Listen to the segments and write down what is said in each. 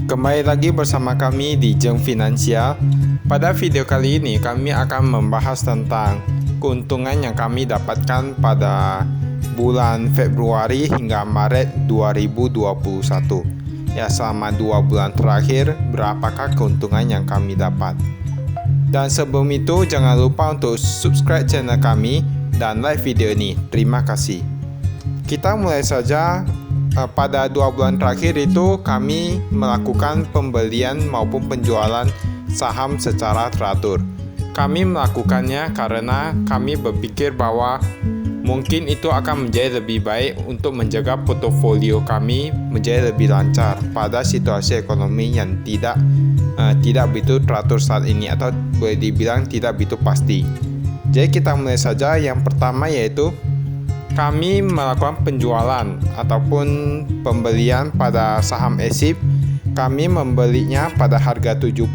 Kembali lagi bersama kami di Jeng Finansial. Pada video kali ini kami akan membahas tentang keuntungan yang kami dapatkan pada bulan Februari hingga Maret 2021. Ya, selama 2 bulan terakhir berapakah keuntungan yang kami dapat. Dan sebelum itu jangan lupa untuk subscribe channel kami dan like video ini. Terima kasih. Kita mulai saja. Pada 2 bulan terakhir itu kami melakukan pembelian maupun penjualan saham secara teratur. Kami melakukannya karena kami berpikir bahwa mungkin itu akan menjadi lebih baik untuk menjaga portofolio kami menjadi lebih lancar pada situasi ekonomi yang tidak begitu teratur saat ini, atau boleh dibilang tidak begitu pasti. Jadi kita mulai saja. Yang pertama yaitu kami melakukan penjualan ataupun pembelian pada saham ESIP. Kami membelinya pada harga 70,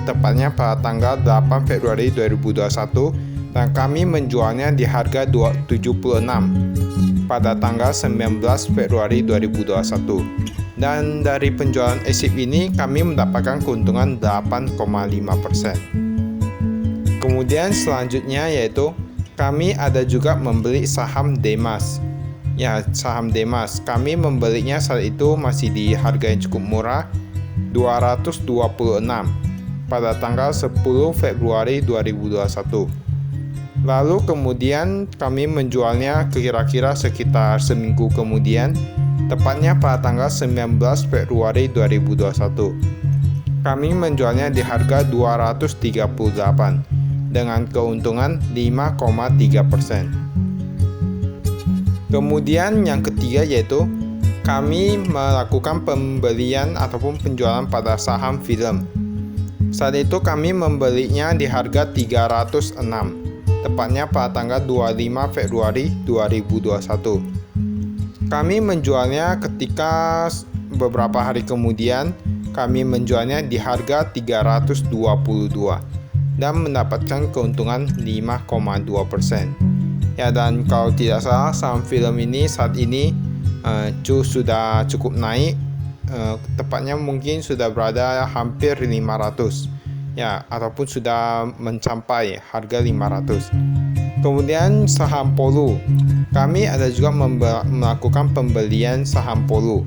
tepatnya pada tanggal 8 Februari 2021, dan kami menjualnya di harga 76 pada tanggal 19 Februari 2021. Dan dari penjualan ESIP ini kami mendapatkan keuntungan 8,5%. Kemudian selanjutnya yaitu kami ada juga membeli saham Demas. Ya, saham Demas. Kami membelinya saat itu masih di harga yang cukup murah, 226 pada tanggal 10 Februari 2021. Lalu kemudian kami menjualnya kira-kira sekitar seminggu kemudian, tepatnya pada tanggal 19 Februari 2021. Kami menjualnya di harga 238 dengan keuntungan 5,3%. Kemudian yang ketiga yaitu kami melakukan pembelian ataupun penjualan pada saham film. Saat itu kami membelinya di harga 306, tepatnya pada tanggal 25 Februari 2021. Kami menjualnya ketika beberapa hari kemudian kami menjualnya di harga 322 dan mendapatkan keuntungan 5,2%. Ya, dan kalau tidak salah saham film ini saat ini sudah cukup naik, tepatnya mungkin sudah berada hampir 500. Ya, ataupun sudah mencapai harga 500. Kemudian saham Polu. Kami ada juga melakukan pembelian saham Polu.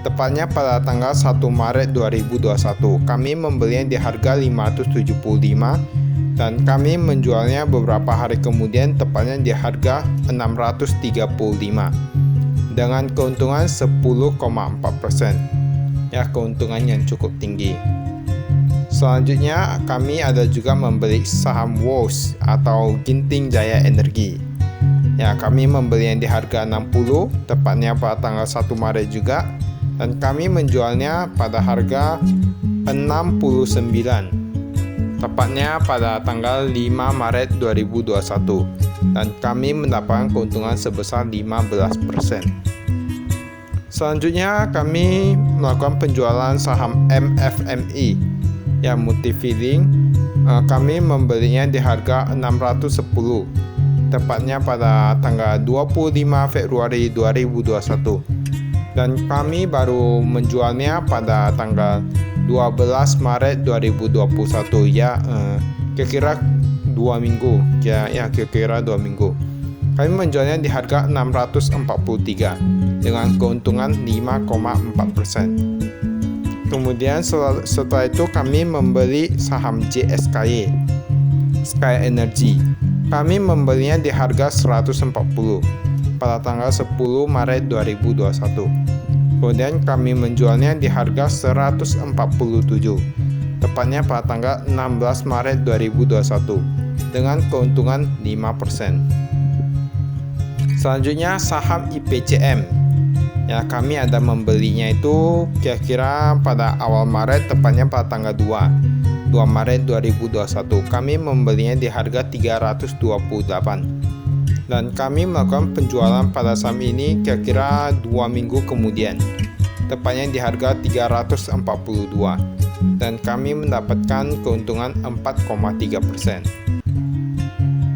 Tepatnya pada tanggal 1 Maret 2021, kami membelinya di harga 575 dan kami menjualnya beberapa hari kemudian tepatnya di harga 635 dengan keuntungan 10,4%. Ya, keuntungan yang cukup tinggi. Selanjutnya kami ada juga membeli saham WOS atau Ginting Jaya Energi. Ya, kami membelinya di harga 60 tepatnya pada tanggal 1 Maret juga. Dan kami menjualnya pada harga 69 tepatnya pada tanggal 5 Maret 2021 dan kami mendapatkan keuntungan sebesar 15%. Selanjutnya kami melakukan penjualan saham MFMI, ya, Multifilling. Kami membelinya di harga 610 tepatnya pada tanggal 25 Februari 2021. Dan kami baru menjualnya pada tanggal 12 Maret 2021, ya, kira-kira 2 minggu. Kira-kira 2 minggu. Kami menjualnya di harga 643 dengan keuntungan 5,4%. Kemudian setelah itu kami membeli saham JSKY, Sky Energy. Kami membelinya di harga 140 pada tanggal 10 Maret 2021. Kemudian kami menjualnya di harga 147 tepatnya pada tanggal 16 Maret 2021 dengan keuntungan 5%. Selanjutnya saham IPCM. Ya, kami ada membelinya itu kira-kira pada awal Maret, tepatnya pada tanggal 2 Maret 2021. Kami membelinya di harga 328. Dan kami melakukan penjualan pada saham ini kira-kira 2 minggu kemudian, tepatnya di harga 342 dan kami mendapatkan keuntungan 4,3%.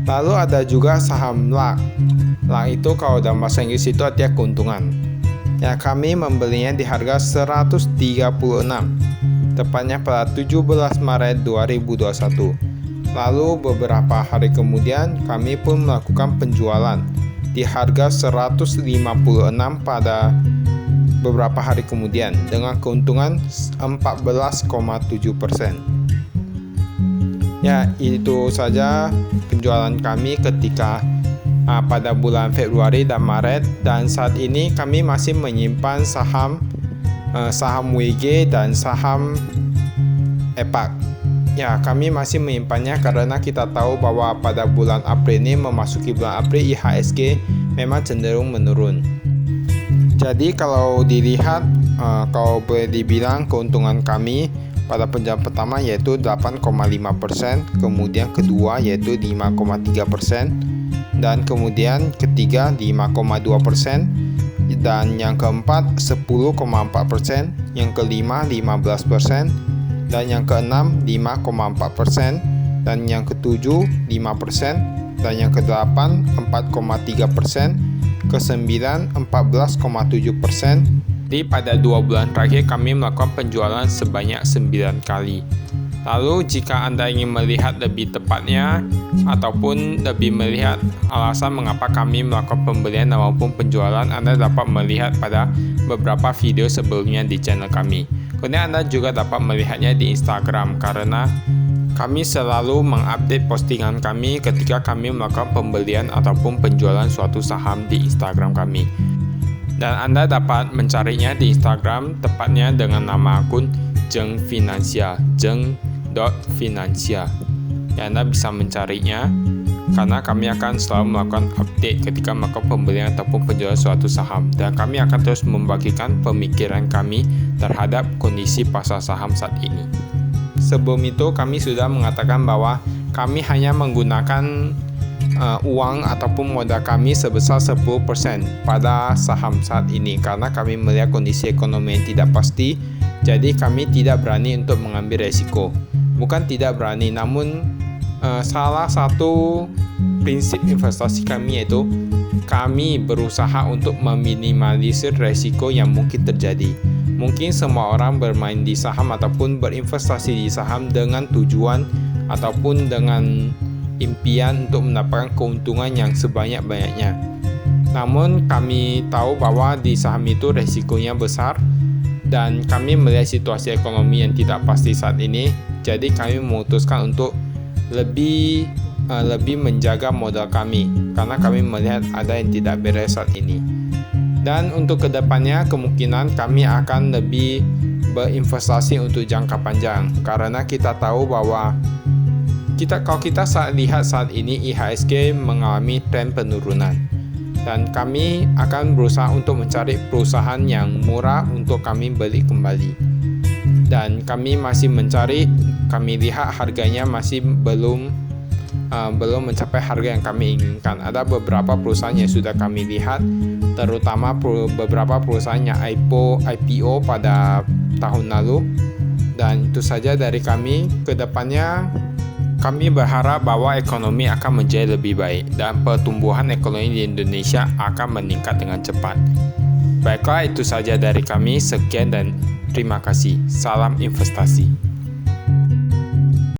Lalu ada juga saham LAK. LAK itu kalau dalam bahasa Inggris itu artinya keuntungan. Ya, kami membelinya di harga 136 tepatnya pada 17 Maret 2021. Lalu beberapa hari kemudian kami pun melakukan penjualan di harga 156 pada beberapa hari kemudian dengan keuntungan 14,7%. Ya, itu saja penjualan kami ketika pada bulan Februari dan Maret, dan saat ini kami masih menyimpan saham WG dan saham EPAC. Ya, kami masih menyimpannya karena kita tahu bahwa pada bulan April ini memasuki bulan April IHSG memang cenderung menurun. Jadi kalau dilihat, kalau boleh dibilang keuntungan kami pada penjualan pertama yaitu 8,5%, kemudian kedua yaitu 5,3%, dan kemudian ketiga 5,2%, dan yang keempat 10,4%, yang kelima 15%, dan yang keenam 5,4%, dan yang ketujuh 5%, dan yang kedelapan 4,3%, ke-9 14,7%. Di pada 2 bulan terakhir kami melakukan penjualan sebanyak 9 kali. Lalu jika Anda ingin melihat lebih tepatnya ataupun lebih melihat alasan mengapa kami melakukan pembelian maupun penjualan, Anda dapat melihat pada beberapa video sebelumnya di channel kami. Kemudian Anda juga dapat melihatnya di Instagram karena kami selalu mengupdate postingan kami ketika kami melakukan pembelian ataupun penjualan suatu saham di Instagram kami. Dan Anda dapat mencarinya di Instagram tepatnya dengan nama akun Zheng Financial, zheng.financial. Ya, Anda bisa mencarinya karena kami akan selalu melakukan update ketika melakukan pembelian ataupun penjualan suatu saham, dan kami akan terus membagikan pemikiran kami terhadap kondisi pasar saham saat ini. Sebelum itu kami sudah mengatakan bahwa kami hanya menggunakan uang ataupun modal kami sebesar 10% pada saham saat ini karena kami melihat kondisi ekonomi yang tidak pasti, jadi kami tidak berani untuk mengambil resiko. Bukan tidak berani, namun salah satu prinsip investasi kami yaitu kami berusaha untuk meminimalisir resiko yang mungkin terjadi. Mungkin semua orang bermain di saham ataupun berinvestasi di saham dengan tujuan ataupun dengan impian untuk mendapatkan keuntungan yang sebanyak-banyaknya. Namun kami tahu bahwa di saham itu resikonya besar dan kami melihat situasi ekonomi yang tidak pasti saat ini, jadi kami memutuskan untuk lebih menjaga modal kami karena kami melihat ada yang tidak beres saat ini. Dan untuk kedepannya kemungkinan kami akan lebih berinvestasi untuk jangka panjang karena kita tahu bahwa kalau kita lihat saat ini IHSG mengalami tren penurunan, dan kami akan berusaha untuk mencari perusahaan yang murah untuk kami beli kembali. Dan kami masih mencari, kami lihat harganya masih belum mencapai harga yang kami inginkan. Ada beberapa perusahaan yang sudah kami lihat, terutama beberapa perusahaan yang IPO pada tahun lalu. Dan itu saja dari kami. Kedepannya kami berharap bahwa ekonomi akan menjadi lebih baik dan pertumbuhan ekonomi di Indonesia akan meningkat dengan cepat. Baiklah, itu saja dari kami. Sekian dan terima kasih. Salam investasi.